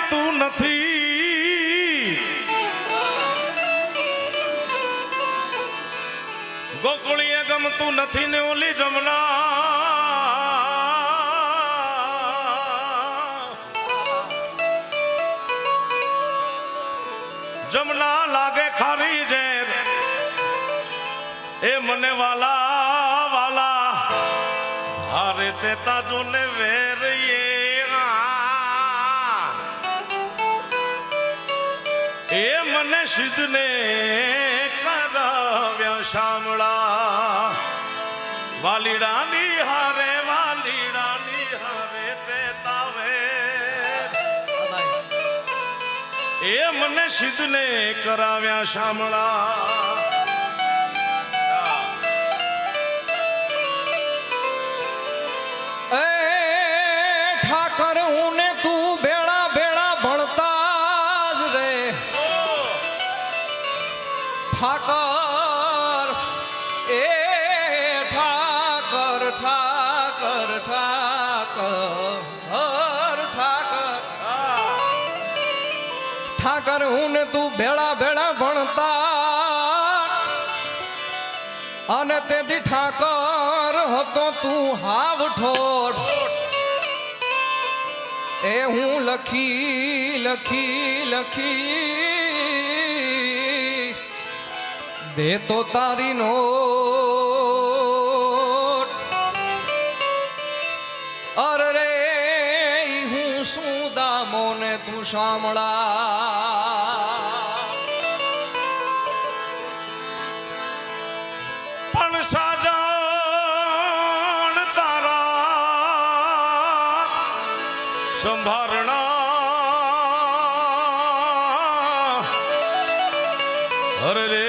ગમતું નથી, ગોકુળીએ ગમતું નથી ને ઓલી જમના જમના લાગે ખારી ઝેર એ મને વાલા વાલા હારે તે તાજો ને વેર એ મને સિદ્ધને કરાવ્યા શામળા વાલીડાની હારે તે તાવે એ મને સિદ્ધને કરાવ્યા શામળા ઠાકર એ ઠાકર ઠાકર ઠાકર ઠાકર ઠાકર હું ને તું ભેળા ભેળા ભણતા અને તેથી ઠાકર હતો તું હાવ ઠોઠ એ હું લખી લખી લખી દે તો તારી નોટ અરે રે હું શું દામો ને તું શામળા પણ સાજણ તારા સંભારણા અરે રે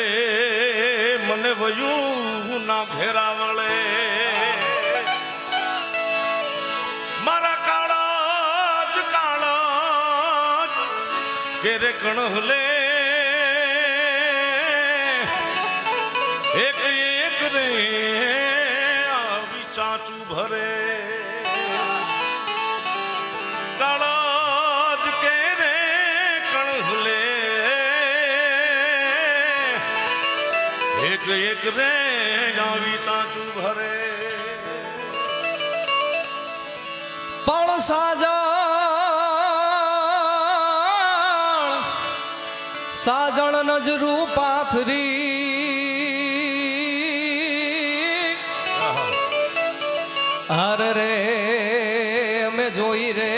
મને વયું ના ઘેરા વળે મારા કાળા કેરે કણહલે એક એક રે આવી ચાચું ભરે કાળા કેરે કણહલે એક એક રે આવી ચાચું ભરે પણ સાજણ નજરું પાથરી હર રે અમે જોઈ રે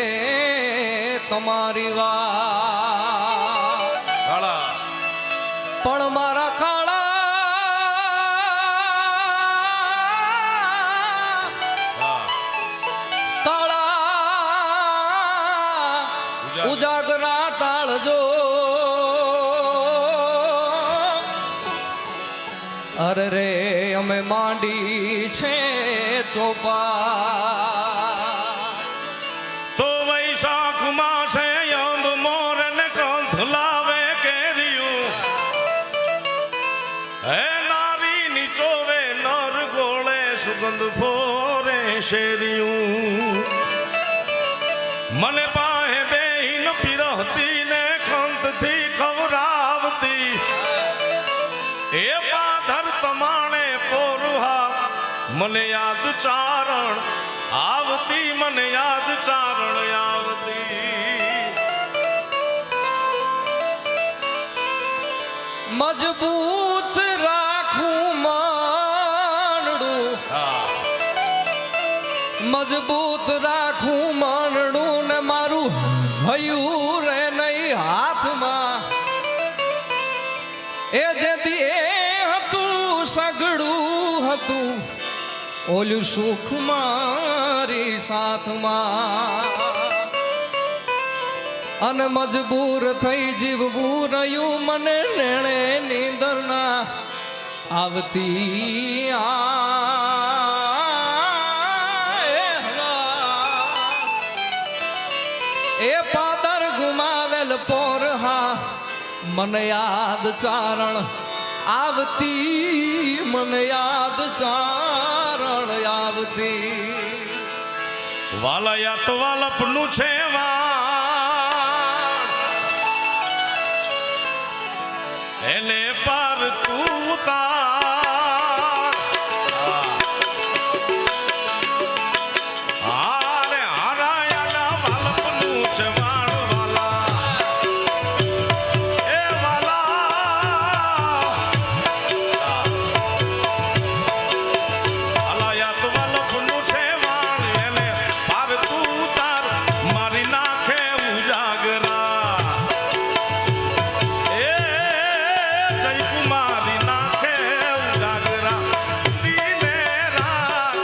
તમારી વાત પણ મારા ઉજાગરા ટાળજો અરે રે અમે માંડી છે ચોપા તો વૈશાખ માસે અંબ મોર ને કંથ લાવે કેરિયું હે નારી નીચોવે નર ગોળે સુગંધ ફોરે શેરિયું મને પાહે બેહીન પીરહતી ને ખંતથી ખવરાવતી એ પાધર તમાણે પોરુહા મને યાદ ચારણ આવતી મને યાદ ચારણ આવતી મજબૂત રાખું માનડું મજબૂત રાખું માનડું ને મારું હયું રે નહીં હાથમાં એ જેથી એ હતું સગડું હતું ઓલું સુખ મારી સાથમાં અને મજબૂર થઈ જીવવું રહ્યું મને નેણે નીંદર ના આવતી એ પાદર ગુમાવેલ પોર હા મને યાદ ચારણ આવતી મને યાદ ચારણ આવતી વાલા યા તો વાલપનું છે વા એને પર તું તાર હારે હારાયાના વાલપનું છે વાળ વાલા એ વાલા હલાયા તો વાલપનું છે વાળ એને પર તું તાર મારી નાખે ઉજાગરા એ જય કુમારી નાખે ઉજાગરા દીને રાત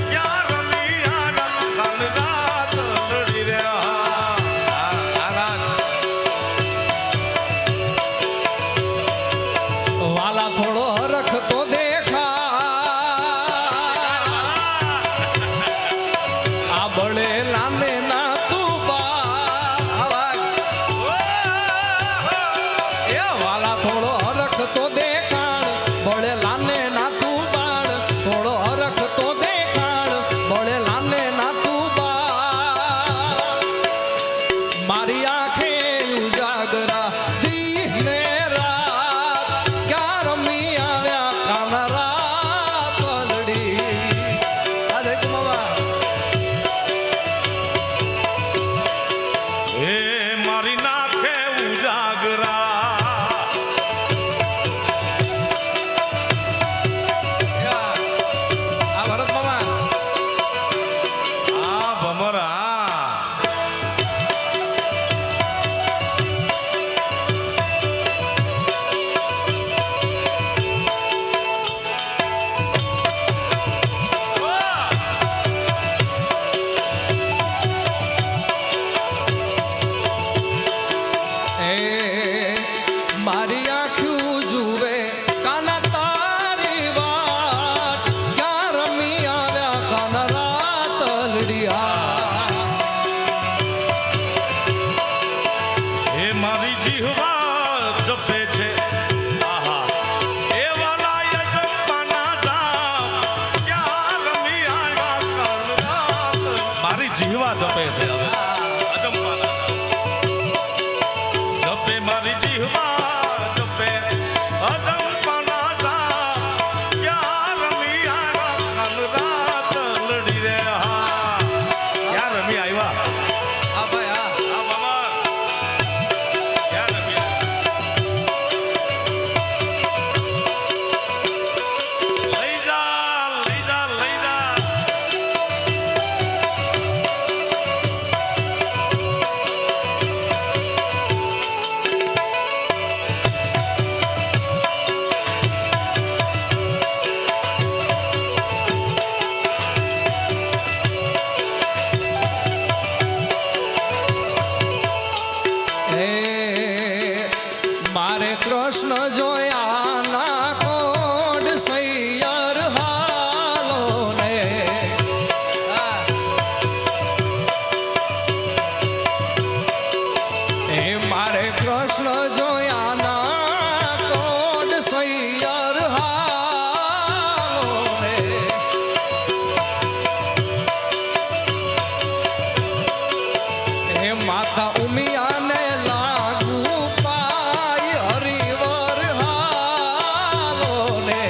ક્યાં રમી આનંદ રાત લડી રહ્યા વાલા થોડો હરખ તો દેખા આ બળે લાને ના તું બા એ વાલા થોડો હરખ તો દેખાણ બળે લાને ના તું બાણ થોડો હરખ તો દેખાણ બળે લાને ના તું બા મારી આંખે ઉજાગરા દીને રાત ક્યાં રમી આવ્યા કાન રાત લડી આજે કુમાવા એ મારી નાખે ઉજાગરા આ ભરત મામા આ ભમરા એ મારી આંખ્યું જુએ કાના તારી વાત ક્યાં રમી આવ્યા કાન રાત લડિયા એ મારી જીહવા જપે છે આહા એ વાલા યજમાના જાપ ક્યાં રમી આવ્યા કાલ રાત મારી જીહવા જપે છે હવે અજંપાના જાપ જપે મારી જીહવા જપે અજંપાના જાપ ક્યાં રમી આવ્યા કાલ રાત લડી રહ્યા ક્યાં રમી આવ્યા આ ભાઈ આ આ બાબા ક્યાં રમી લઈ જા લઈ જા લઈ જા હે મારે કૃષ્ણ જોયા ના કોડ સૈયર હાલો ને હે મારે કૃષ્ણ જોયા ના કોડ સૈયર હાલો ને હે માતા ઉમિયાને લાગુ પાય હરિવર હાલો ને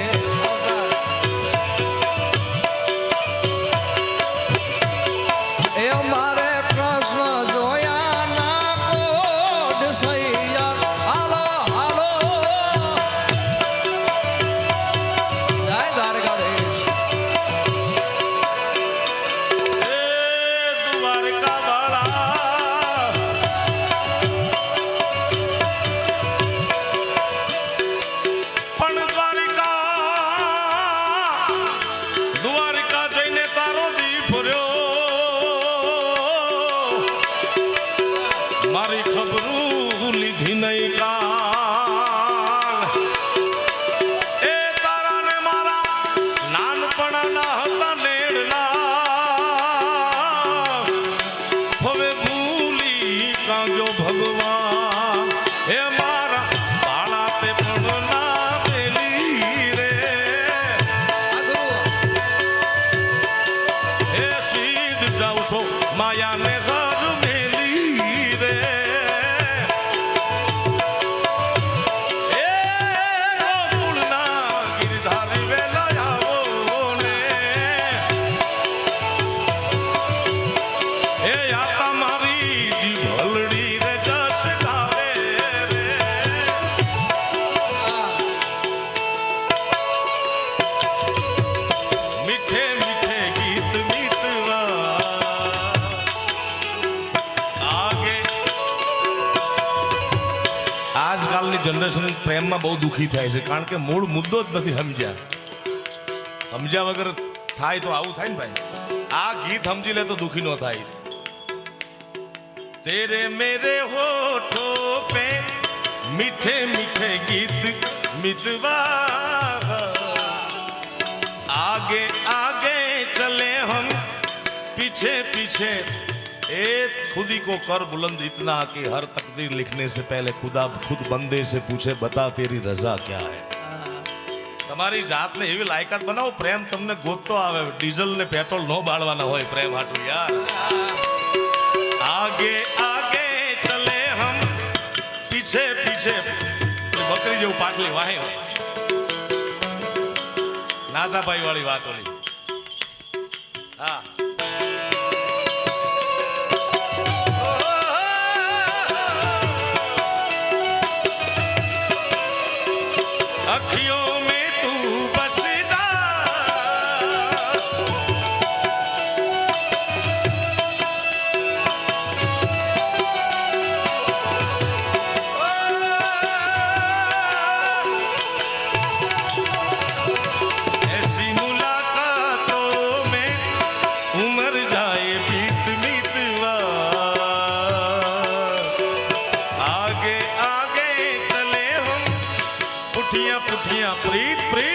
એ મારે કૃષ્ણ જોયા ના કોડ સૈયર હાલો હાલો જય દ્વારકાધીશ એ દ્વારકા વાળા પણ દ્વારકા જઈને તારો દી ફર્યો મારી ખબરું લીધી નહીં કાલ એ તારા ને મારા નાનપણના હતા નેડલા હવે ભૂલી કાંગ્યો ભગવાન હે મારા બાળા તે પણ ના પેલી રે આ ગુરુ હે સીધ જાઉં છો માયાને ઘર મેલી રે એ જનરેશન પ્રેમમાં બહુ દુઃખી થાય છે, કારણ કે મૂળ મુદ્દો જ નથી સમજ્યા. સમજ્યા વગર થાય તો આવું થાય ને ભાઈ. આ ગીત સમજી લે તો દુઃખી ન થાય. तेरे मेरे होठों पे मीठे मीठे गीत मितवा, आगे आगे चले हम पीछे पीछे. ए खुदी को कर बुलंद इतना कि हर तकदीर लिखने से पहले खुदा खुद बंदे से पूछे बता तेरी रजा क्या है. તમારી જાતને એવી લાયકાત બનાવો, પ્રેમ તમને ગોતતો આવે. ડીઝલ ને પેટ્રોલ નો બાળવાના હોય પ્રેમ હાટું યાર. आगे आगे चले हम पीछे पीछे. बकरी જેવું પાટલી વાહે નાસાભાઈ વાળી વાત ઓલી. હા अखियों में तू बस जा, ऐसी मुलाकातों में उमर जाए बीत बीतवा. आगे आगे चले हम पुठिया पुठिया प्रीत प्रीत